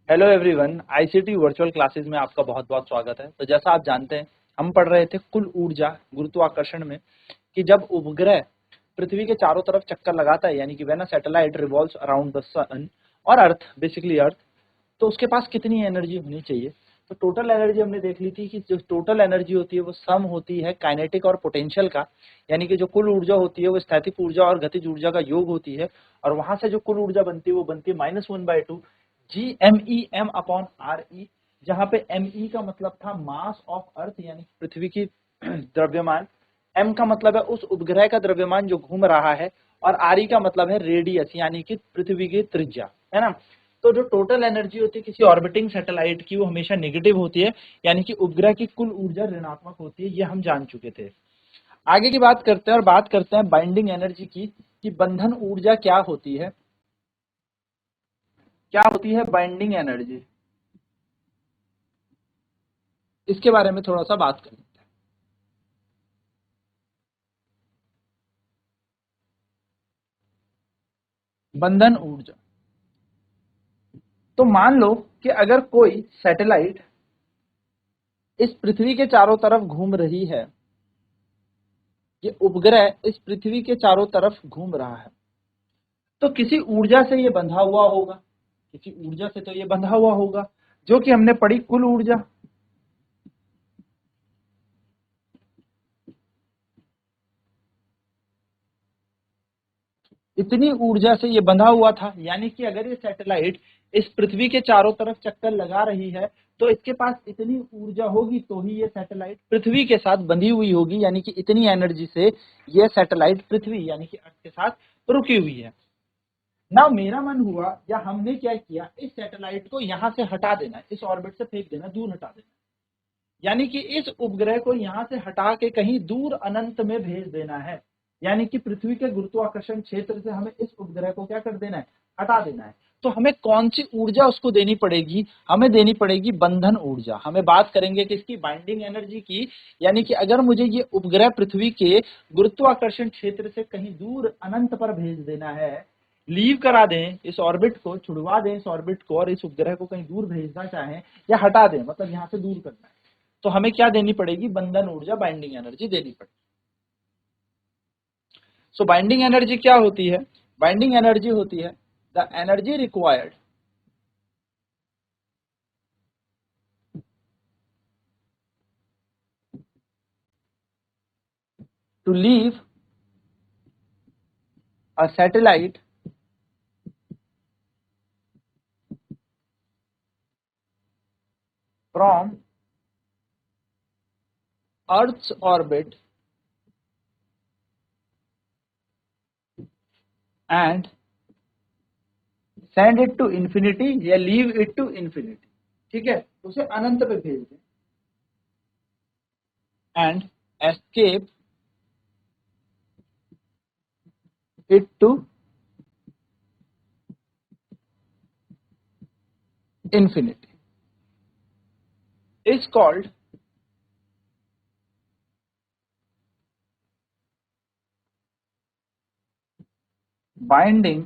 Hello everyone, ICT virtual classes में आपका बहुत बहुत स्वागत है। तो जैसा आप जानते हैं, हम पढ़ रहे थे कुल ऊर्जा गुरुत्वाकर्षण में कि जब उपग्रह पृथ्वी के चारों तरफ चक्कर लगाता है, यानी कि when a satellite revolves around the sun और अर्थ, बेसिकली अर्थ, तो उसके पास कितनी एनर्जी होनी चाहिए। तो टोटल एनर्जी हमने देख ली थी कि जो टोटल एनर्जी होती है वो सम होती है काइनेटिक और पोटेंशियल का, यानी कि जो कुल ऊर्जा होती है वो स्थैतिक ऊर्जा और गतिज ऊर्जा का योग होती है। और वहां से जो कुल ऊर्जा बनती है वो बनती है -1/2 GME/RE, जहां पे ME का मतलब था मास ऑफ अर्थ, यानी पृथ्वी की द्रव्यमान। M का मतलब है उस उपग्रह का द्रव्यमान जो घूम रहा है, और RE का मतलब है रेडियस, यानी कि पृथ्वी की त्रिज्या, है ना। तो जो टोटल एनर्जी होती है किसी ऑर्बिटिंग सैटेलाइट की, वो हमेशा नेगेटिव होती है, यानी कि उपग्रह की कुल ऊर्जा ऋणात्मक होती है। ये हम जान चुके थे। आगे की बात करते हैं और बात करते हैं बाइंडिंग एनर्जी की, कि बंधन ऊर्जा क्या होती है। क्या होती है बाइंडिंग एनर्जी, इसके बारे में थोड़ा सा बात करें। बंधन ऊर्जा, तो मान लो कि अगर कोई सैटेलाइट इस पृथ्वी के चारों तरफ घूम रही है, ये उपग्रह इस पृथ्वी के चारों तरफ घूम रहा है, तो किसी ऊर्जा से ये बंधा हुआ होगा। किसी ऊर्जा से तो ये बंधा हुआ होगा, जो कि हमने पढ़ी कुल ऊर्जा। इतनी ऊर्जा से ये बंधा हुआ था, यानी कि अगर ये सैटेलाइट इस पृथ्वी के चारों तरफ चक्कर लगा रही है, तो इसके पास इतनी ऊर्जा होगी तो ही ये सैटेलाइट पृथ्वी के साथ बंधी हुई होगी, यानी कि इतनी एनर्जी से ये सैटेलाइट पृथ्वी यानी कि अर्थ के साथ रुकी हुई है ना। मेरा मन हुआ या हमने क्या किया, इस सैटेलाइट को यहां से हटा देना, इस ऑर्बिट से फेंक देना, दूर हटा देना, यानी कि इस उपग्रह को यहां से हटा के कहीं दूर अनंत में भेज देना है। यानी कि पृथ्वी के गुरुत्वाकर्षण क्षेत्र से हमें इस उपग्रह को क्या कर देना है, हटा देना है। तो हमें कौन सी ऊर्जा उसको देनी पड़ेगी, हमें देनी पड़ेगी बंधन ऊर्जा। हमें बात करेंगे किसकी, बाइंडिंग एनर्जी की। यानी कि अगर मुझे ये उपग्रह पृथ्वी के गुरुत्वाकर्षण क्षेत्र से कहीं दूर अनंत पर भेज देना है, लीव करा दें इस ऑर्बिट को, छुड़वा दें इस ऑर्बिट को और इस उपग्रह को कहीं दूर भेजना चाहें या हटा दें, मतलब यहां से दूर करना है, तो हमें क्या देनी पड़ेगी, बंधन ऊर्जा, बाइंडिंग एनर्जी देनी पड़ेगी। सो बाइंडिंग एनर्जी क्या होती है, बाइंडिंग एनर्जी होती है the energy required to leave a satellite from earth's orbit and send it to infinity या लीव इट टू इंफिनिटी। ठीक है, उसे अनंत पे भेज दें, and escape it to infinity is called binding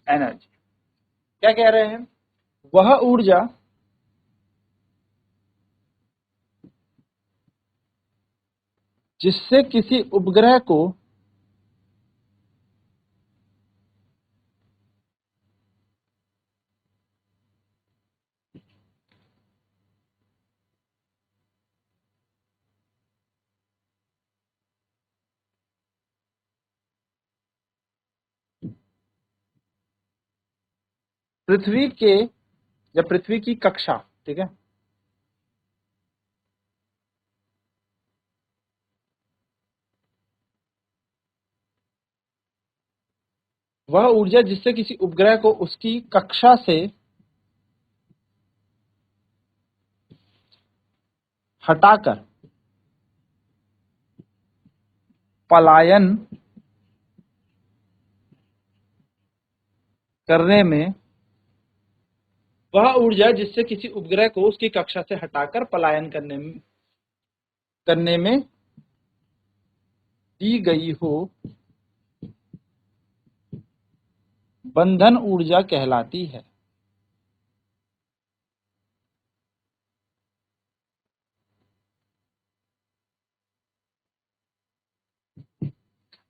energy. क्या कह रहे हैं, वह ऊर्जा जिससे किसी उपग्रह को पृथ्वी के या पृथ्वी की कक्षा, ठीक है, वह ऊर्जा जिससे किसी उपग्रह को उसकी कक्षा से हटाकर पलायन करने में, वह ऊर्जा जिससे किसी उपग्रह को उसकी कक्षा से हटाकर पलायन करने में दी गई हो, बंधन ऊर्जा कहलाती है।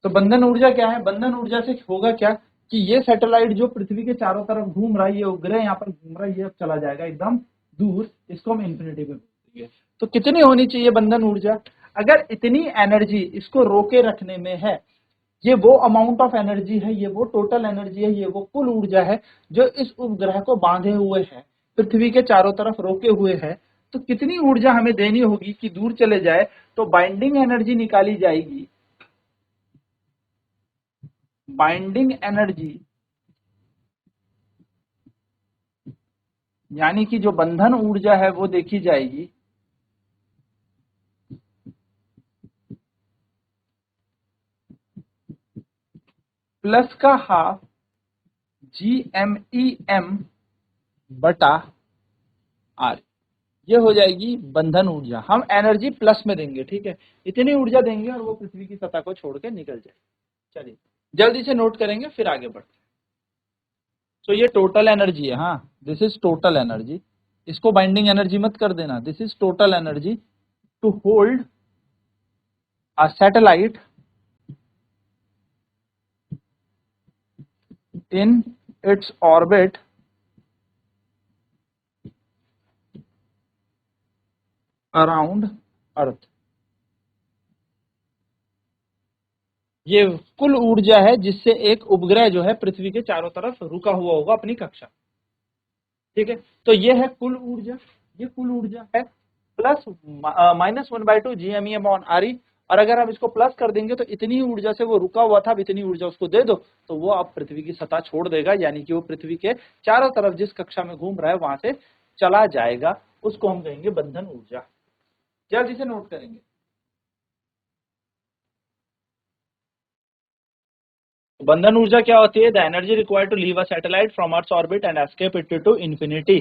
तो बंधन ऊर्जा क्या है? बंधन ऊर्जा से होगा क्या कि ये सैटेलाइट जो पृथ्वी के चारों तरफ घूम रहा है, ये उपग्रह यहाँ पर घूम रहा है, ये अब चला जाएगा एकदम दूर, इसको हम इन्फिनिटी पे बोलेंगे। तो कितनी होनी चाहिए बंधन ऊर्जा? अगर इतनी एनर्जी इसको रोके रखने में है, ये वो अमाउंट ऑफ एनर्जी है, ये वो टोटल एनर्जी है, ये वो कुल ऊर्जा है जो इस उपग्रह को बांधे हुए है, पृथ्वी के चारों तरफ रोके हुए है, तो कितनी ऊर्जा हमें देनी होगी कि दूर चले जाए? तो बाइंडिंग एनर्जी निकाली जाएगी। बाइंडिंग एनर्जी यानी कि जो बंधन ऊर्जा है वो देखी जाएगी प्लस का हाफ GMEM बटा R। ये हो जाएगी बंधन ऊर्जा। हम एनर्जी प्लस में देंगे, ठीक है, इतनी ऊर्जा देंगे और वो पृथ्वी की सतह को छोड़ के निकल जाएगी। चलिए जल्दी से नोट करेंगे फिर आगे बढ़ते हैं। तो ये टोटल एनर्जी है, हाँ, दिस इज टोटल एनर्जी। इसको बाइंडिंग एनर्जी मत कर देना, this is total energy to hold a satellite in its orbit around earth. ये कुल ऊर्जा है जिससे एक उपग्रह जो है पृथ्वी के चारों तरफ रुका हुआ होगा अपनी कक्षा, ठीक है। तो ये है कुल ऊर्जा, ये कुल ऊर्जा है प्लस -1/2 GMEM/RE। और अगर आप इसको प्लस कर देंगे तो इतनी ऊर्जा से वो रुका हुआ था, अब इतनी ऊर्जा उसको दे दो तो वो अब पृथ्वी की सतह छोड़ देगा, यानी कि वो पृथ्वी के चारों तरफ जिस कक्षा में घूम रहा है वहां से चला जाएगा। उसको हम कहेंगे बंधन ऊर्जा। जल्दी से नोट करेंगे। बंधन ऊर्जा क्या होती है? The energy required to leave a satellite from earth orbit and escape it to infinity.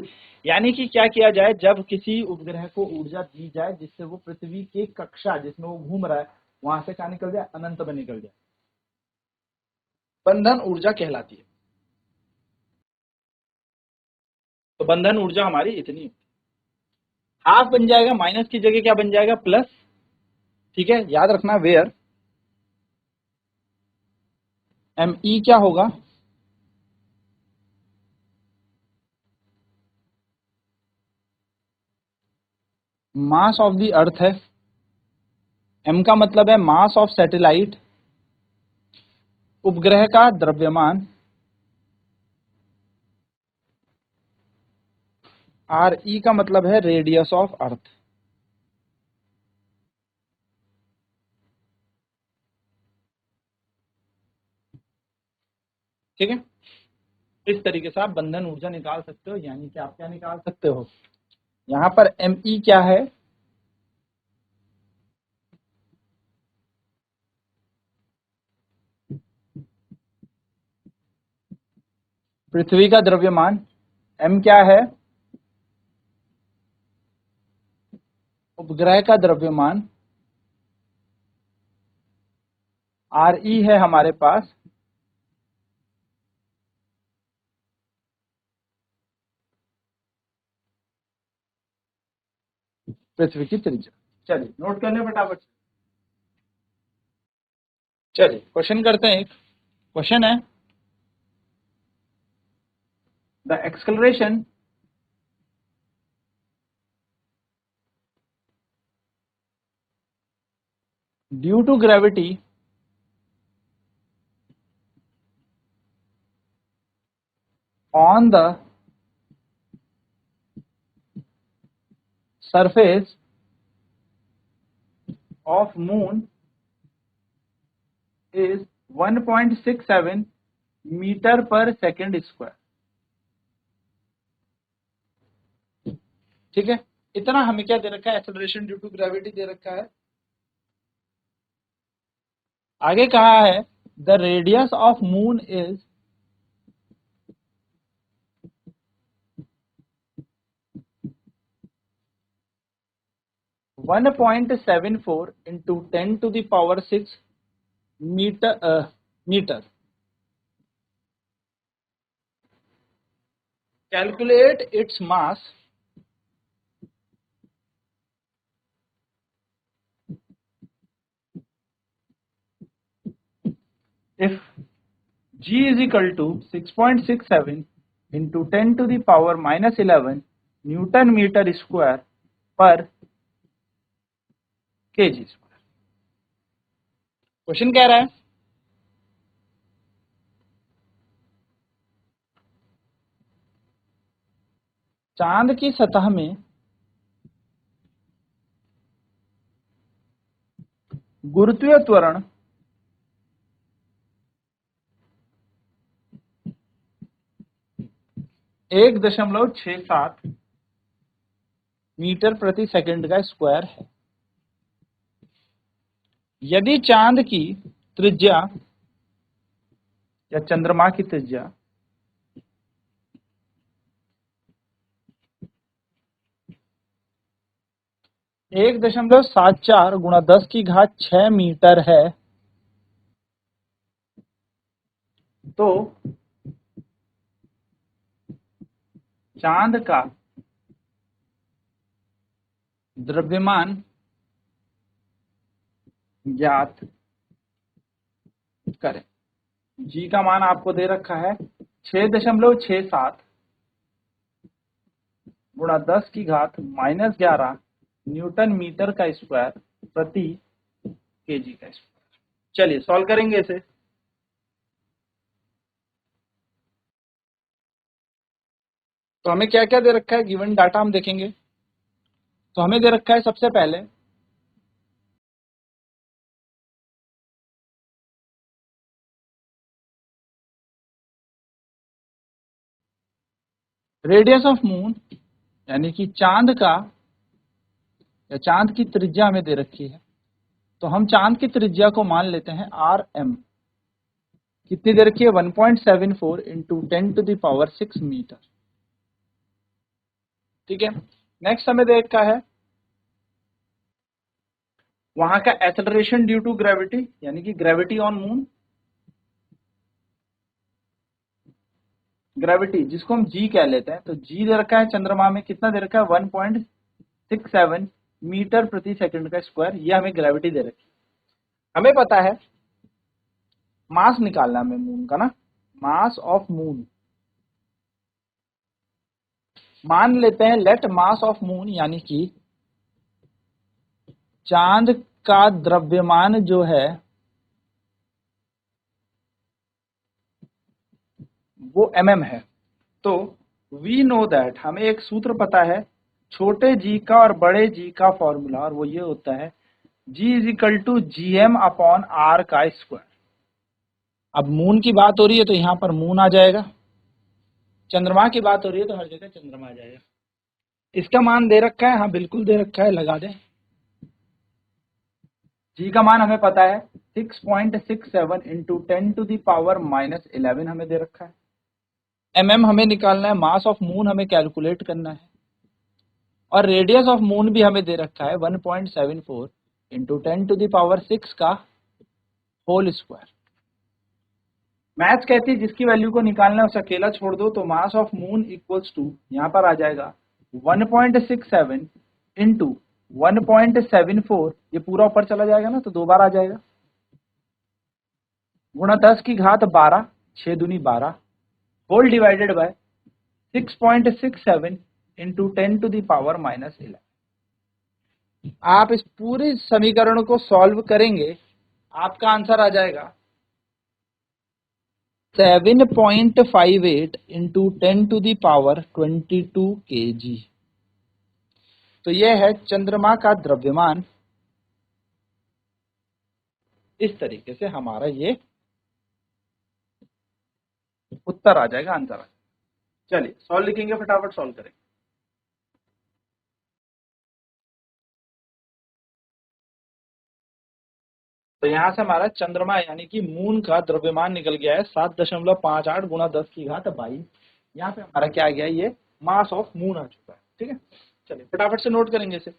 यानी कि क्या किया जाए, जब किसी उपग्रह को ऊर्जा दी जाए जिससे वो पृथ्वी की कक्षा जिसमें वो घूम रहा है वहां से क्या निकल जाए? अनंत में निकल जाए, बंधन ऊर्जा कहलाती है। तो बंधन ऊर्जा हमारी इतनी, हाफ बन जाएगा, माइनस की जगह क्या बन जाएगा? प्लस, ठीक है, याद रखना। वेयर ME क्या होगा? मास ऑफ द अर्थ है, M का मतलब है मास ऑफ सैटेलाइट, उपग्रह का द्रव्यमान, RE का मतलब है रेडियस ऑफ अर्थ, ठीक है। इस तरीके से आप बंधन ऊर्जा निकाल सकते हो, यानी कि आप क्या निकाल सकते हो, यहां पर ME क्या है? पृथ्वी का द्रव्यमान। M क्या है? उपग्रह का द्रव्यमान। RE है हमारे पास पृथ्वी की त्रिज्या। चलिए नोट कर लें फटाफट। चलिए क्वेश्चन करते हैं। एक क्वेश्चन है, the acceleration due to gravity on the surface of moon is 1.67 metre per second square, ठीक है। इतना हमें क्या दे रखा है? एक्सेलरेशन ड्यू टू ग्रेविटी दे रखा है। आगे कहा है the radius of moon is 1.74 into 10⁶ metre metre. Calculate its mass if g is equal to 6.67 into 10 to the power minus 11 newton metre square per KG square. Question कह रहा है चांद की सतह में गुरुत्वीय त्वरण 1.67 मीटर प्रति सेकंड का स्क्वायर है। यदि चांद की त्रिज्या या चंद्रमा की त्रिज्या 1.74 गुणा 10 की घात 6 मीटर है तो चांद का द्रव्यमान ज्ञात करें। जी का मान आपको दे रखा है 6.67 गुणा 10 की घात -11 न्यूटन मीटर का स्क्वायर प्रति केजी का स्क्वायर। चलिए सॉल्व करेंगे इसे। तो हमें क्या क्या दे रखा है, गिवन डाटा हम देखेंगे। तो हमें दे रखा है सबसे पहले रेडियस ऑफ मून यानी कि चांद का या चांद की त्रिज्या हमें दे रखी है। तो हम चांद की त्रिज्या को मान लेते हैं RM। कितनी दे रखी है 1.74 into 10 to the power 6 metre. ठीक है। नेक्स्ट हमें दे रखा है वहां का एक्सेलरेशन ड्यू टू ग्रेविटी यानी कि ग्रेविटी ऑन मून, ग्रेविटी जिसको हम जी कह लेते हैं। तो जी दे रखा है चंद्रमा में कितना दे रखा है 1.67 मीटर प्रति सेकंड का स्क्वायर। ये हमें ग्रेविटी दे रखी है। हमें पता है मास निकालना हमें मून का ना, मास ऑफ मून। मान लेते हैं लेट मास ऑफ मून यानी कि चांद का द्रव्यमान जो है वो mm है। तो वी नो दैट हमें एक सूत्र पता है छोटे जी का और बड़े जी का फॉर्मूला, और वो ये होता है G is equal to GM upon R का स्क्वायर। अब मून की बात हो रही है तो यहां पर मून आ जाएगा, चंद्रमा की बात हो रही है तो हर जगह चंद्रमा आ जाएगा। इसका मान दे रखा है, हाँ बिल्कुल दे रखा है, लगा दें। जी का मान हमें पता है 6.67 इंटू 10 टू दी पावर -11 हमें दे रखा है। mm हमें निकालना है, मास ऑफ मून हमें कैलकुलेट करना है, और रेडियस ऑफ मून भी हमें दे रखा है 1.74 इंटू 10 टू दी पावर 6 का होल स्क्वायर। मैथ्स कहती है जिसकी वैल्यू को निकालना है उसे अकेला छोड़ दो। तो mass of moon equals to यहां पर आ जाएगा 1.67 इंटू 1.74, ये पूरा ऊपर चला जाएगा ना तो 2 बार आ जाएगा, गुणा 10 की घात 12, 6 दूनी 12, whole divided by 6.67 into 10 to the power -11। आप इस पूरे समीकरण को सॉल्व करेंगे, आपका आंसर आ जाएगा 7.58 into 10 to the power 22 kg। तो यह है चंद्रमा का द्रव्यमान। इस तरीके से हमारा ये उत्तर आ जाएगा, आंसर आ जाएगा। चलिए सॉल्व लिखेंगे, फटाफट सॉल्व करेंगे। तो यहां से हमारा चंद्रमा यानी कि मून का द्रव्यमान निकल गया है 7.58 गुणा 10 की घात 22। यहाँ पे हमारा क्या आ गया, ये मास ऑफ मून आ चुका है। ठीक है, चलिए फटाफट से नोट करेंगे इसे।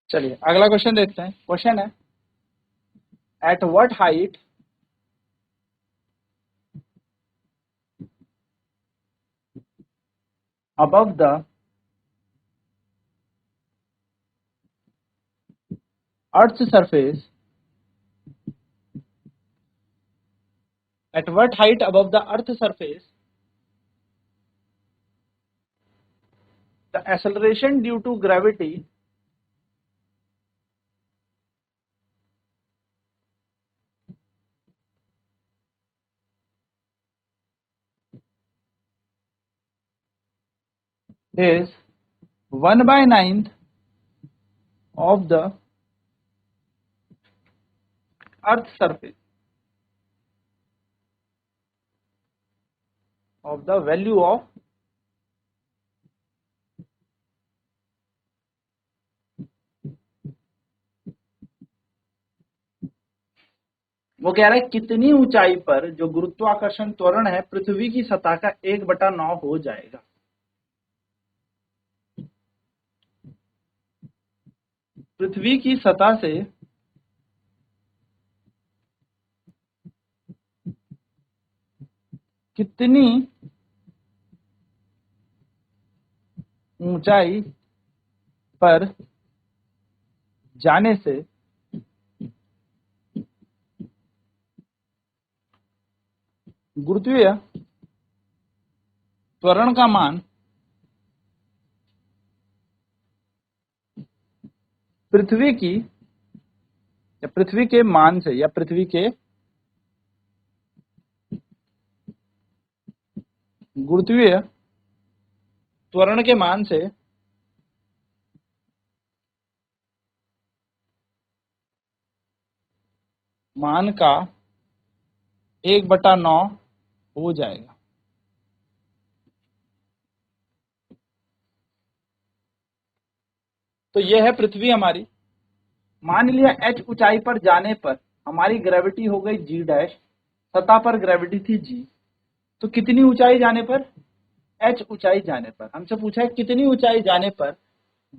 चलिए अगला क्वेश्चन देखते हैं। क्वेश्चन है at what height above the Earth's surface, at what height above the Earth's surface the acceleration due to gravity is 1/9 of the Earth's surface of the value of वो कह रहा है कितनी ऊंचाई पर जो गुरुत्वाकर्षण त्वरण है पृथ्वी की सतह का 1/9 हो जाएगा। पृथ्वी की सतह से कितनी ऊंचाई पर जाने से गुरुत्वीय त्वरण का मान पृथ्वी की या पृथ्वी के मान से या पृथ्वी के गुरुत्वीय त्वरण के मान से मान का 1/9 हो जाएगा। तो यह है पृथ्वी हमारी। मान लिया h ऊंचाई पर जाने पर हमारी ग्रेविटी हो गई g डैश, सतह पर ग्रेविटी थी g। तो कितनी ऊंचाई जाने पर? h ऊंचाई जाने पर। हमसे पूछा है कितनी ऊंचाई जाने पर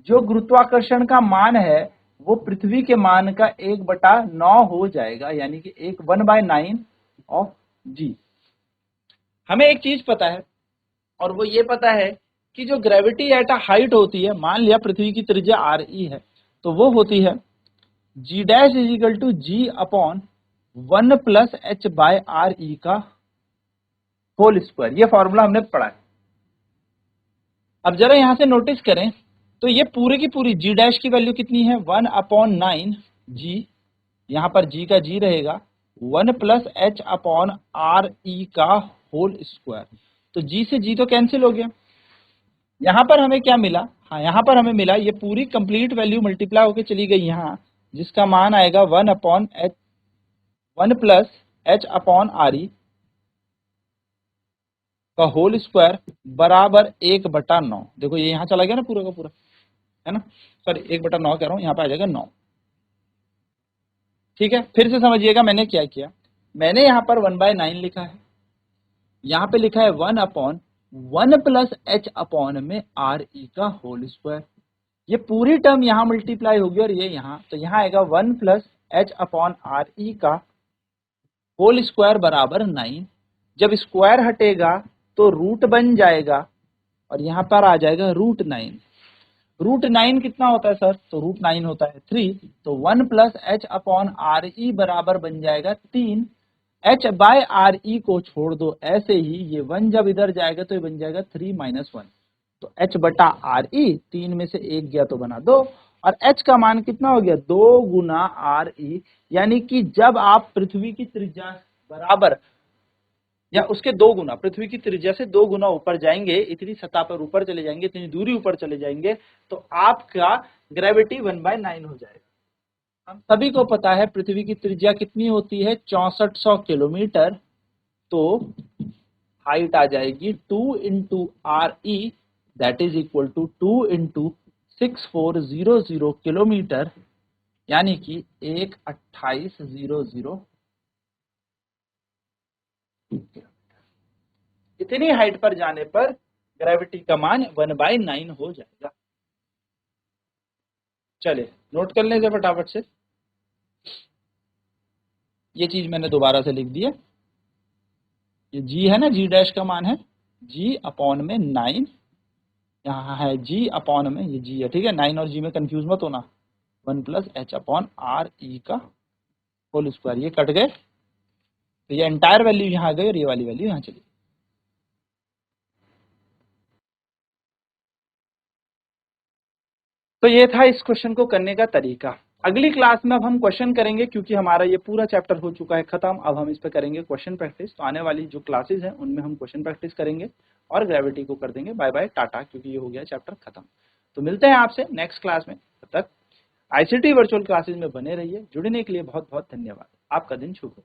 जो गुरुत्वाकर्षण का मान है वो पृथ्वी के मान का 1/9 हो जाएगा, यानी कि 1/9 ऑफ g। हमें एक चीज पता है और वो ये पता है कि जो ग्रेविटी एट अ हाइट होती है, मान लिया पृथ्वी की त्रिज्या re है, तो वो होती है g dash is equal to g upon 1 plus h by re का होल स्क्वायर। ये फॉर्मूला हमने पढ़ा है। अब जरा यहां से नोटिस करें तो ये पूरी की पूरी g डैश की वैल्यू कितनी है? 1/9 g, यहां पर g का g रहेगा 1 प्लस h अपॉन re का होल स्क्वायर। तो g से g तो कैंसिल हो गया। यहां पर हमें क्या मिला? हाँ, यहां पर हमें मिला ये पूरी कंप्लीट वैल्यू मल्टीप्लाई होकर चली गई यहां, जिसका मान आएगा 1 प्लस h अपॉन re का होल स्क्वायर बराबर 1/9। देखो ये यहां चला गया ना पूरा का पूरा, है ना, सॉरी 1/9 कह रहा हूं, यहां पे आ जाएगा 9। ठीक है, फिर से समझिएगा मैंने क्या किया। मैंने यहां पर 1/9 लिखा है, यहां पे लिखा है 1/1 प्लस h अपॉन में re का होल स्क्वायर। ये पूरी टर्म यहां मल्टीप्लाई होगी और ये यहां, तो यहां आएगा 1 प्लस h अपॉन re का होल स्क्वायर बराबर 9। जब स्क्वायर हटेगा तो रूट बन जाएगा और यहां पर आ जाएगा √9। √9 कितना होता है सर? तो √9 होता है 3। तो 1 प्लस h अपॉन re बराबर बन जाएगा 3। h बाय re को छोड़ दो ऐसे ही, ये 1 जब इधर जाएगा तो ये बन जाएगा 3 - 1। तो h बटा re, 3 में से 1 गया तो बना 2, और h का मान कितना हो गया? 2 गुना re। यानी कि जब आप पृथ्वी की त्रिज्या बराबर या उसके 2 गुना, पृथ्वी की त्रिज्या से 2 गुना ऊपर जाएंगे, इतनी सतह पर ऊपर चले जाएंगे, इतनी दूरी ऊपर चले जाएंगे, तो आपका ग्रेविटी 1/9 हो जाएगा। हम सभी को पता है पृथ्वी की त्रिज्या कितनी होती है? 6400 किलोमीटर। तो हाइट आ जाएगी 2 into re, that is equal to 2 into 6400 kilometre, यानी कि 12800। इतनी हाइट पर जाने पर ग्रेविटी का मान 1/9 हो जाएगा। चलिए नोट कर लें जरा फटाफट से। ये चीज मैंने दोबारा से लिख दी है। ये g है ना, g डैश का मान है g अपॉन में 9 यहाँ है जी अपॉन में, ये जी है, ठीक है, 9 और जी में कंफ्यूज मत होना, 1 plus H upon R E का होल स्क्वायर, ये कट गए तो ये एंटायर वैल्यू यहाँ आ गई और ये वाली वैल्यू यहाँ चली। तो ये था इस क्वेश्चन को करने का तरीका। अगली क्लास में अब हम क्वेश्चन करेंगे, क्योंकि हमारा ये पूरा चैप्टर हो चुका है खत्म, अब हम इस पे करेंगे क्वेश्चन प्रैक्टिस। तो आने वाली जो क्लासेस हैं उनमें हम क्वेश्चन प्रैक्टिस करेंगे और ग्रेविटी को कर देंगे बाय बाय टाटा, क्योंकि ये हो गया चैप्टर खत्म। तो मिलते हैं आपसे नेक्स्ट क्लास में, तब तक आईसीटी वर्चुअल क्लासेस में बने रहिए। जुड़ने के लिए बहुत बहुत धन्यवाद। आपका दिन शुभ हो।